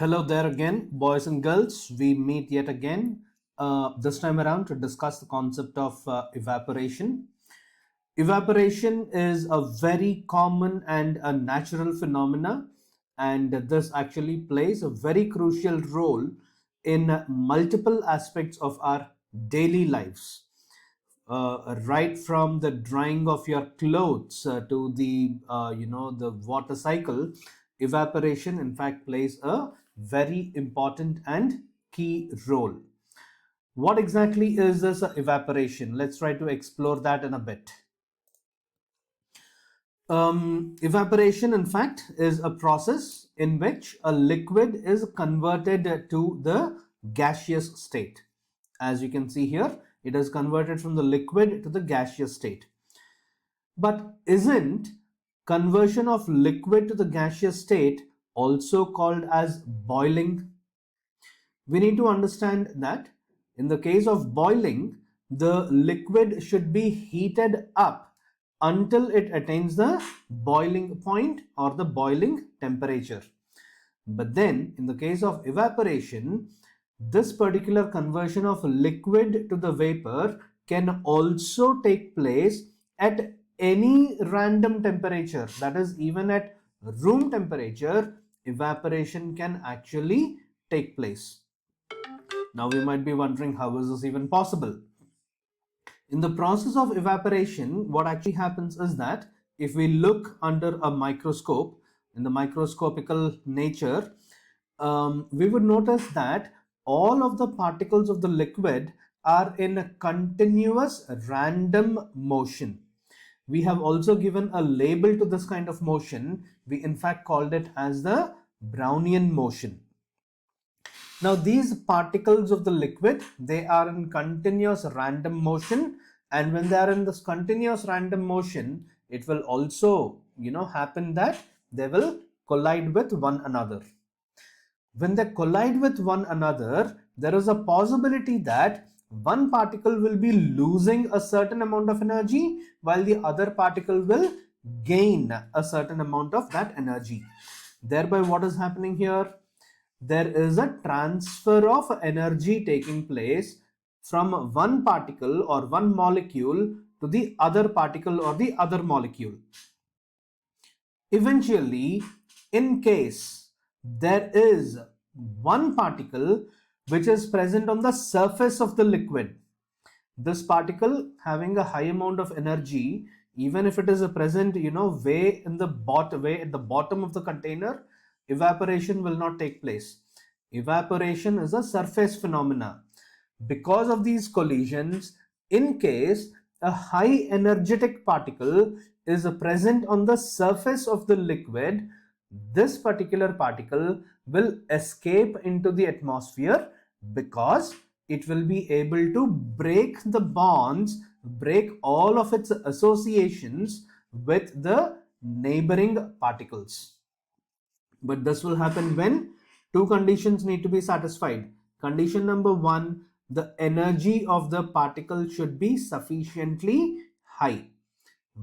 Hello there again, boys and girls. We meet yet again, this time around to discuss the concept of evaporation. Evaporation is a very common and a natural phenomena, and this actually plays a very crucial role in multiple aspects of our daily lives. Right from the drying of your clothes to the water cycle, evaporation in fact plays a very important and key role. What exactly is this evaporation? Let's try to explore that in a bit. Evaporation, in fact, is a process in which a liquid is converted to the gaseous state. As you can see here, it is converted from the liquid to the gaseous state. But isn't conversion of liquid to the gaseous state also called as boiling? We need to understand that in the case of boiling, the liquid should be heated up until it attains the boiling point or the boiling temperature. But then in the case of evaporation, this particular conversion of liquid to the vapor can also take place at any random temperature. That is, even at room temperature, evaporation can actually take place. Now we might be wondering, how is this even possible? In the process of evaporation, what actually happens is that if we look under a microscope, in the microscopical nature, we would notice that all of the particles of the liquid are in a continuous random motion. We have also given a label to this kind of motion. We in fact called it as the Brownian motion. Now these particles of the liquid, they are in continuous random motion, and when they are in this continuous random motion, it will also happen that they will collide with one another. When they collide with one another, there is a possibility that one particle will be losing a certain amount of energy while the other particle will gain a certain amount of that energy. Thereby, what is happening here? There is a transfer of energy taking place from one particle or one molecule to the other particle or the other molecule. Eventually, in case there is one particle which is present on the surface of the liquid, this particle having a high amount of energy, even if it is a present way in the way at the bottom of the container, evaporation will not take place. Evaporation is a surface phenomena. Because of these collisions, in case a high energetic particle is present on the surface of the liquid, this particular particle will escape into the atmosphere because it will be able to break the bonds, break all of its associations with the neighboring particles. But this will happen when two conditions need to be satisfied. Condition number one, the energy of the particle should be sufficiently high.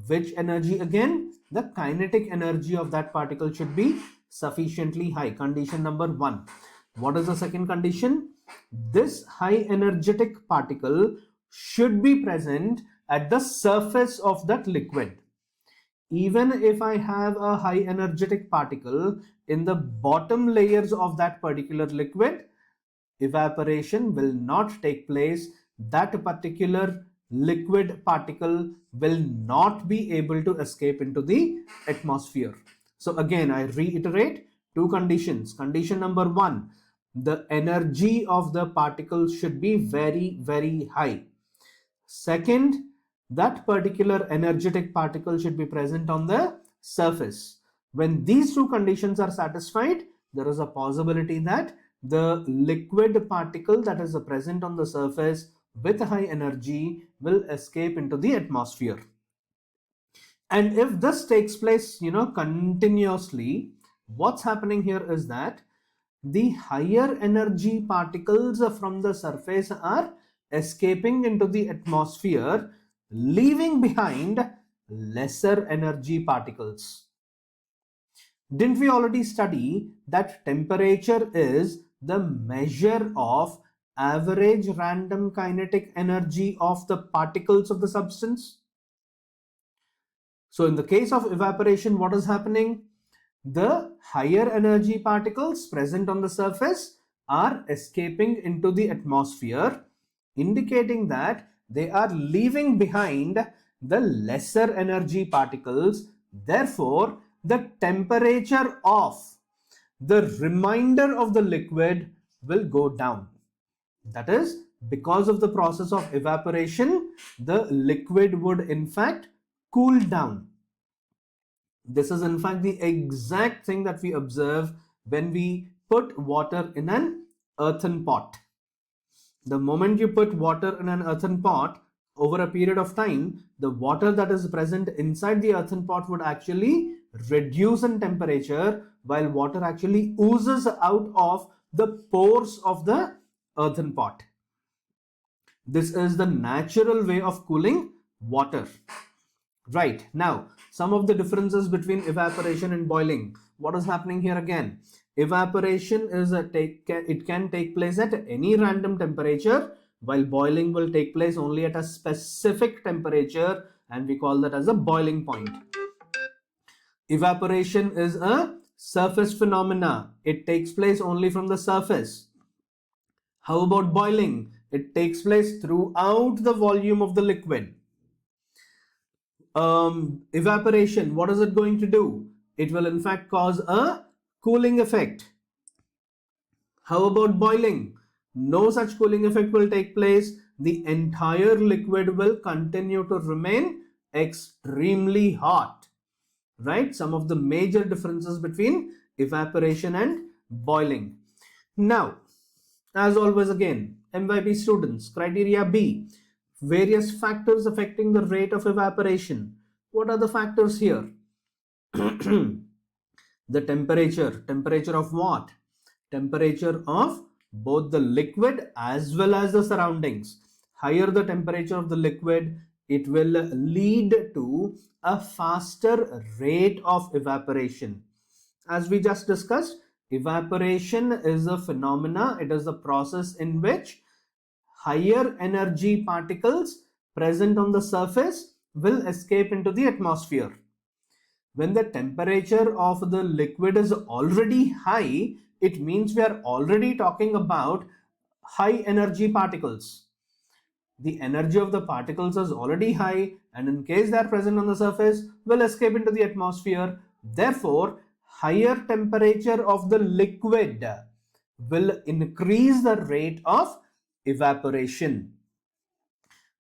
Which energy again? The kinetic energy of that particle should be sufficiently high. Condition number one. What is the second condition? This high energetic particle should be present at the surface of that liquid. Even if I have a high energetic particle in the bottom layers of that particular liquid, evaporation will not take place. That particular liquid particle will not be able to escape into the atmosphere. So again, I reiterate two conditions. Condition number one, the energy of the particle should be very, very high. Second, that particular energetic particle should be present on the surface. When these two conditions are satisfied, there is a possibility that the liquid particle that is present on the surface with high energy will escape into the atmosphere. And if this takes place continuously, what's happening here is that the higher energy particles from the surface are escaping into the atmosphere, leaving behind lesser energy particles. Didn't we already study that temperature is the measure of average random kinetic energy of the particles of the substance? So in the case of evaporation, what is happening? The higher energy particles present on the surface are escaping into the atmosphere, indicating that they are leaving behind the lesser energy particles. Therefore, the temperature of the remainder of the liquid will go down. That is, because of the process of evaporation, the liquid would in fact cool down. This is in fact the exact thing that we observe when we put water in an earthen pot. The moment you put water in an earthen pot, over a period of time, the water that is present inside the earthen pot would actually reduce in temperature, while water actually oozes out of the pores of the earthen pot. This is the natural way of cooling water. Right, now some of the differences between evaporation and boiling. What is happening here again? Evaporation is it can take place at any random temperature, while boiling will take place only at a specific temperature, and we call that as a boiling point. Evaporation is a surface phenomena. It takes place only from the surface. How about boiling? It takes place throughout the volume of the liquid. Evaporation, what is it going to do? It will in fact cause a cooling effect. How about boiling? No such cooling effect will take place. The entire liquid will continue to remain extremely hot. Right? Some of the major differences between evaporation and boiling. Now, as always again, MYP students, criteria B, various factors affecting the rate of evaporation. What are the factors here? The temperature of what? Temperature of both the liquid as well as the surroundings. Higher the temperature of the liquid, it will lead to a faster rate of evaporation. As we just discussed, evaporation is a phenomena. It is a process in which higher energy particles present on the surface will escape into the atmosphere. When the temperature of the liquid is already high, it means we are already talking about high energy particles. The energy of the particles is already high, and in case they are present on the surface, will escape into the atmosphere. Therefore, higher temperature of the liquid will increase the rate of evaporation.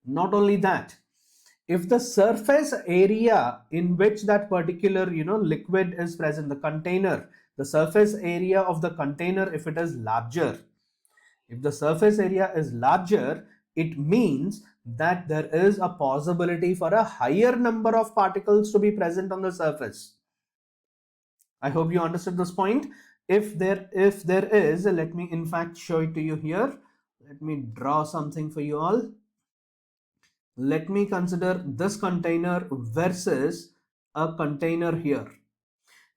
Not only that, if the surface area in which that particular liquid is present, the container, the surface area of the container, if it is larger, if the surface area is larger, it means that there is a possibility for a higher number of particles to be present on the surface. I hope you understood this point. If there is, let me in fact show it to you here. Let me draw something for you all. Let me consider this container versus a container here.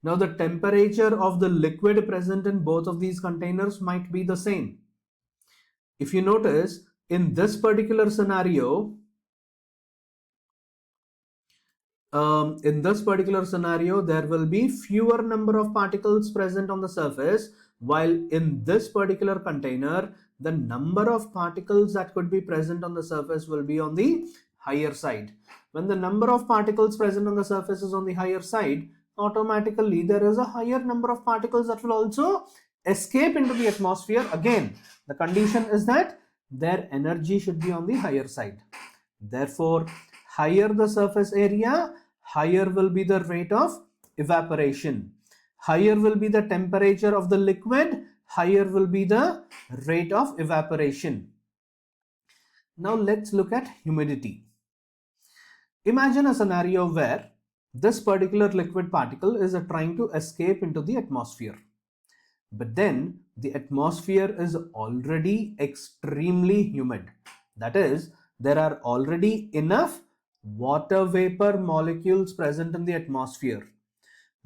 Now the temperature of the liquid present in both of these containers might be the same. If you notice, in this particular scenario, there will be fewer number of particles present on the surface, while in this particular container, the number of particles that could be present on the surface will be on the higher side. When the number of particles present on the surface is on the higher side, automatically there is a higher number of particles that will also escape into the atmosphere. Again, the condition is that their energy should be on the higher side. Therefore, higher the surface area, higher will be the rate of evaporation. Higher will be the temperature of the liquid, higher will be the rate of evaporation. Now let's look at humidity. Imagine a scenario where this particular liquid particle is trying to escape into the atmosphere. But then the atmosphere is already extremely humid. That is, there are already enough water vapor molecules present in the atmosphere.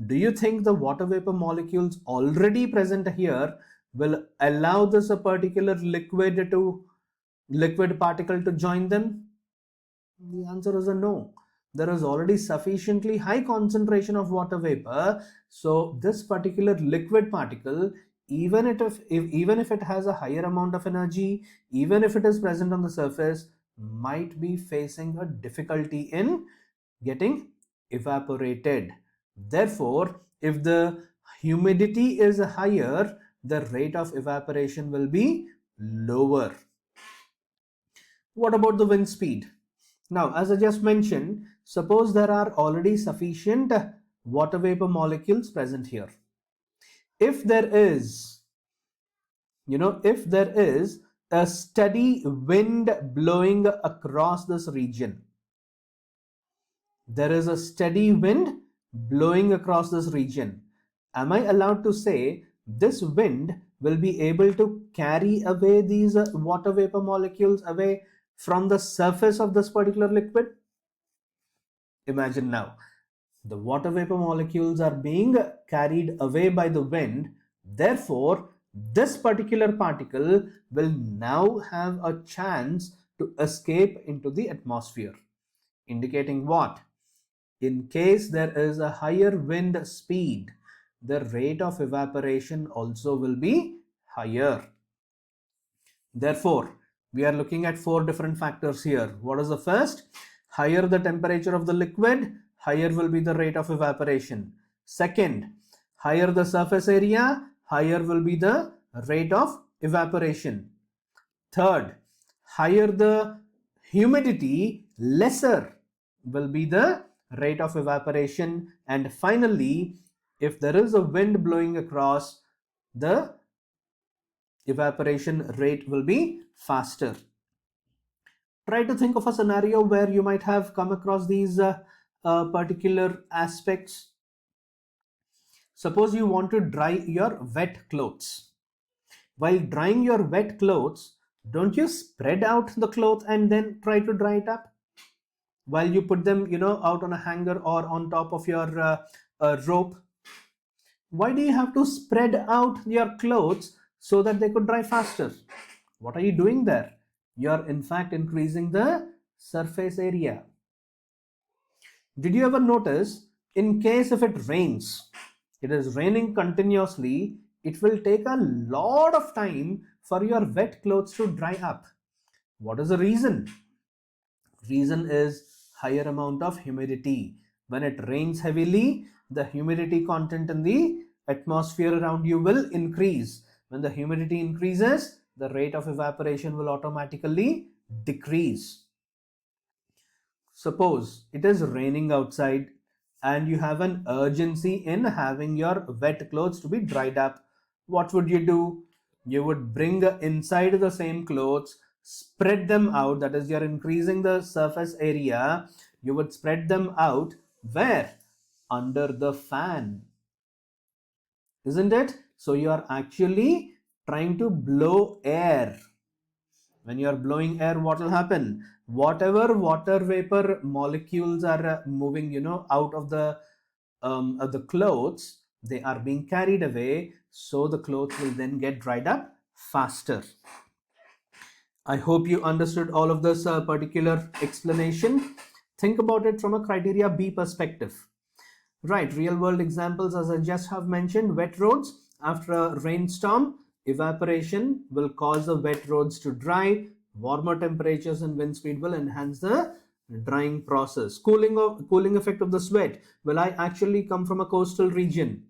Do you think the water vapor molecules already present here will allow this a particular liquid particle to join them? The answer is a no. There is already sufficiently high concentration of water vapor, so this particular liquid particle, even if it has a higher amount of energy, even if it is present on the surface, might be facing a difficulty in getting evaporated. Therefore, if the humidity is higher, the rate of evaporation will be lower. What about the wind speed? Now, as I just mentioned, suppose there are already sufficient water vapor molecules present here. If there is, if there is a steady wind blowing across this region, there is a steady wind blowing across this region, am I allowed to say this wind will be able to carry away these water vapor molecules away from the surface of this particular liquid? Imagine now, the water vapor molecules are being carried away by the wind. Therefore, this particular particle will now have a chance to escape into the atmosphere, indicating what? In case there is a higher wind speed, the rate of evaporation also will be higher. Therefore, we are looking at 4 different factors here. What is the first? Higher the temperature of the liquid, higher will be the rate of evaporation. Second, higher the surface area, higher will be the rate of evaporation. Third, higher the humidity, lesser will be the rate of evaporation. And finally, if there is a wind blowing across, the evaporation rate will be faster. Try to think of a scenario where you might have come across these particular aspects. Suppose you want to dry your wet clothes. While drying your wet clothes, don't you spread out the cloth and then try to dry it up? While you put them, out on a hanger or on top of your rope. Why do you have to spread out your clothes so that they could dry faster? What are you doing there? You're in fact increasing the surface area. Did you ever notice, in case if it rains, it is raining continuously, it will take a lot of time for your wet clothes to dry up. What is the reason? Reason is higher amount of humidity. When it rains heavily, the humidity content in the atmosphere around you will increase. When the humidity increases, the rate of evaporation will automatically decrease. Suppose it is raining outside and you have an urgency in having your wet clothes to be dried up. What would you do? You would bring inside the same clothes, spread them out, that is, you're increasing the surface area. You would spread them out where? Under the fan, isn't it? So you are actually trying to blow air. When you are blowing air, what will happen? Whatever water vapor molecules are moving, out of the clothes, they are being carried away, so the clothes will then get dried up faster. I hope you understood all of this particular explanation. Think about it from a criteria B perspective. Right, real world examples, as I just have mentioned, wet roads. After a rainstorm, evaporation will cause the wet roads to dry. Warmer temperatures and wind speed will enhance the drying process. Cooling effect of the sweat. Will I actually come from a coastal region?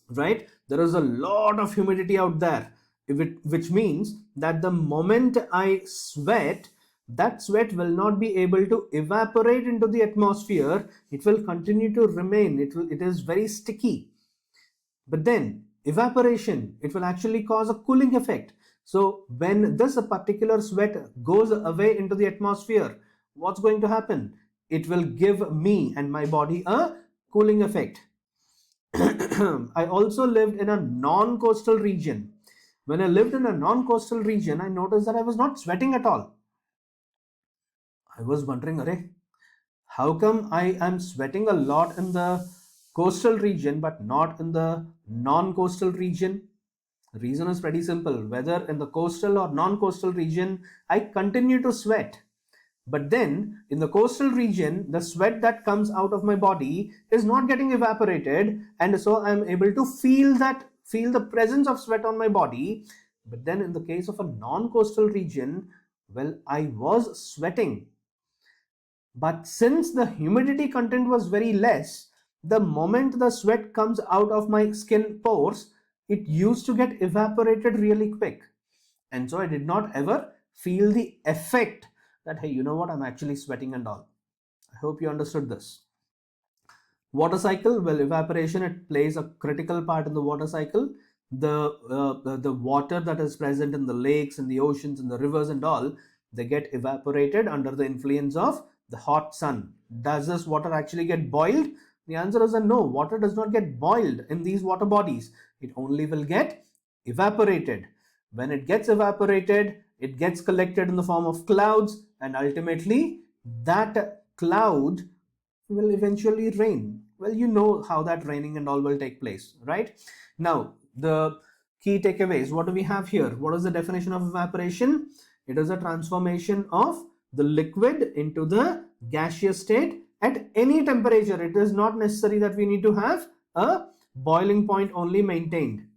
Right, there is a lot of humidity out there, which means that the moment I sweat, that sweat will not be able to evaporate into the atmosphere. It will continue to remain. It is very sticky. But then evaporation, it will actually cause a cooling effect. So when this particular sweat goes away into the atmosphere, what's going to happen? It will give me and my body a cooling effect. I also lived in a non-coastal region. When I lived in a non-coastal region, I noticed that I was not sweating at all. I was wondering, how come I am sweating a lot in the coastal region but not in the non-coastal region? The reason is pretty simple. Whether in the coastal or non-coastal region, I continue to sweat. But then in the coastal region, the sweat that comes out of my body is not getting evaporated, and so I'm able to feel the presence of sweat on my body. But then in the case of a non-coastal region, well, I was sweating. But since the humidity content was very less, the moment the sweat comes out of my skin pores, it used to get evaporated really quick. And so I did not ever feel the effect that, hey, you know what, I'm actually sweating and all. I hope you understood this. Water cycle, well, evaporation, it plays a critical part in the water cycle. The water that is present in the lakes and the oceans and the rivers and all, they get evaporated under the influence of the hot sun. Does this water actually get boiled? The answer is a no. Water does not get boiled in these water bodies. It only will get evaporated. When it gets evaporated, it gets collected in the form of clouds, and ultimately that cloud will eventually rain. Well, you know how that raining and all will take place, right? Now, the key takeaways, what do we have here? What is the definition of evaporation? It is a transformation of the liquid into the gaseous state at any temperature. It is not necessary that we need to have a boiling point only maintained.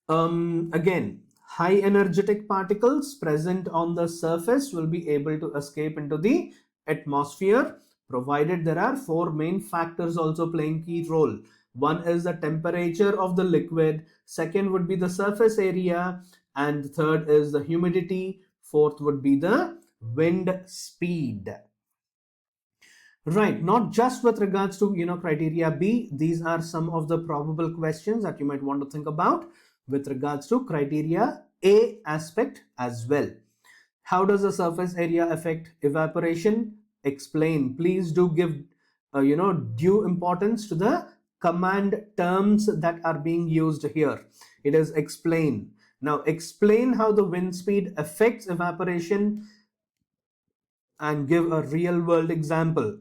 Again, high energetic particles present on the surface will be able to escape into the atmosphere, provided there are four main factors also playing key role. One is the temperature of the liquid, second would be the surface area, and third is the humidity, fourth would be the wind speed. Right, not just with regards to criteria B, these are some of the probable questions that you might want to think about with regards to criteria A aspect as well. How does the surface area affect evaporation? Explain. Please do give due importance to the command terms that are being used here. It is explain. Now explain how the wind speed affects evaporation and give a real world example.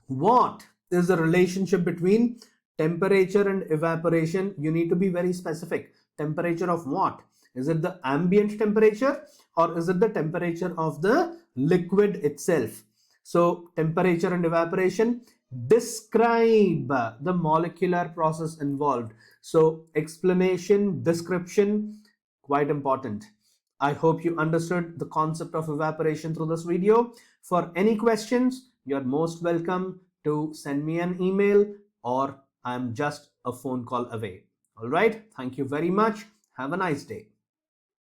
What is the relationship between temperature and evaporation? You need to be very specific. Temperature of what? Is it the ambient temperature or is it the temperature of the liquid itself? So temperature and evaporation, describe the molecular process involved. So explanation, description, quite important. I hope you understood the concept of evaporation through this video. For any questions, you're most welcome to send me an email, or I'm just a phone call away. All right. Thank you very much. Have a nice day.